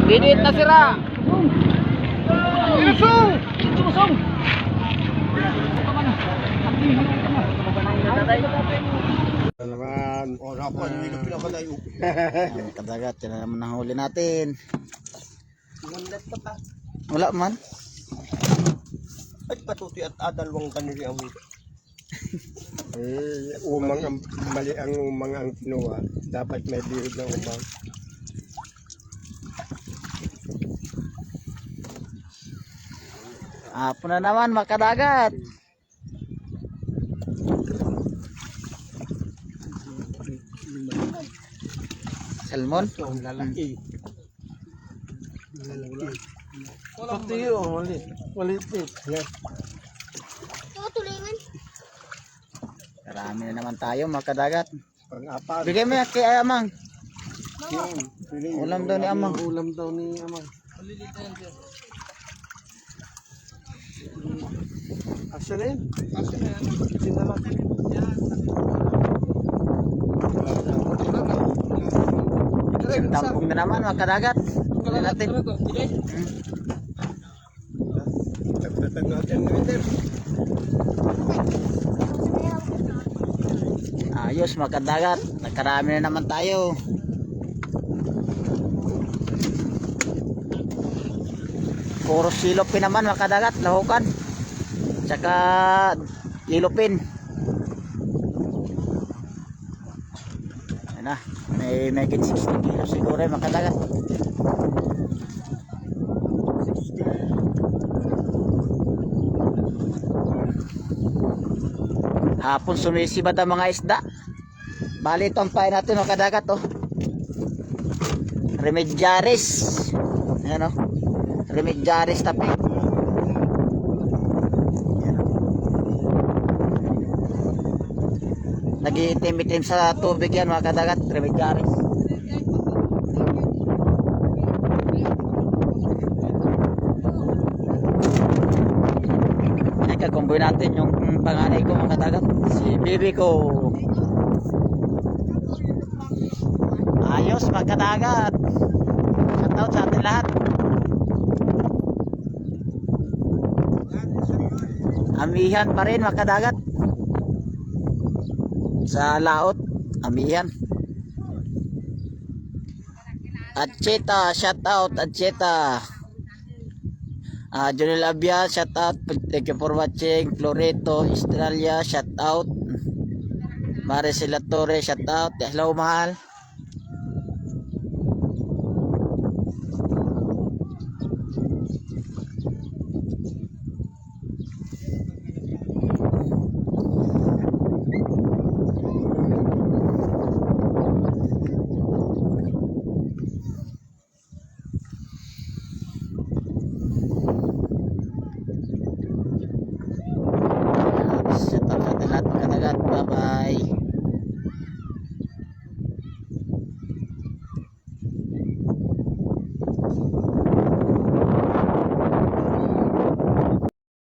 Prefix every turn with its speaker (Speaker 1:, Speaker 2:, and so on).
Speaker 1: Dinit na sira.
Speaker 2: Ilusong!
Speaker 1: Ilusong.
Speaker 2: Naman. Oh, nakuha yung ilo pinakadayo.
Speaker 1: Kadagat, yan na naman ang huli natin. Wala man.
Speaker 2: Ay, patuti at adalawang kanili ang ilo. Umang ang mali ang umang ang kinuha. Dapat may bihod ng umang.
Speaker 1: Hapon na naman makadagat. Salmon.
Speaker 2: Ang lalaki. Lalaki. Pati yun, malit. Malit eh. Yan.
Speaker 1: Marami na naman tayo makadagat.
Speaker 2: Pang-apat.
Speaker 1: Bigay mo yan kay Amang.
Speaker 2: Yan.
Speaker 1: Ulam daw ni Amang.
Speaker 2: Ulam daw ni Amang. Asalin? Asalin. Sinalat.
Speaker 1: Tampong na naman makadagat. Hindi natin.
Speaker 2: Tagtatag natin natin.
Speaker 1: Ayos makadagat. Nagkarami na naman tayo. Puro silopin naman makadagat. Lahukan. Tsaka lilupin. Ayan na. May 60 kilo siguro makadagat. Hapon sumisibad ang mga isda. Bali ito ang pain natin makadagat oh. Remediaris. Ayan oh. Remediaris tapi. Nag-iitim-itim sa tubig yan mga kadagat. Remediaris. Ay kakumboy natin yung panganay ko mga kadagat. Si baby ko. Ayos mga kadagat. Shoutout sa atin lahat. Amihan pa rin mga kadagat. Sa laot, amihan. Atcheta, shout out Atcheta. Jonel Abia, shout out. Thank you for watching. Floreto, Australia, shout out. Maricela Torres, shout out. Hello mahal.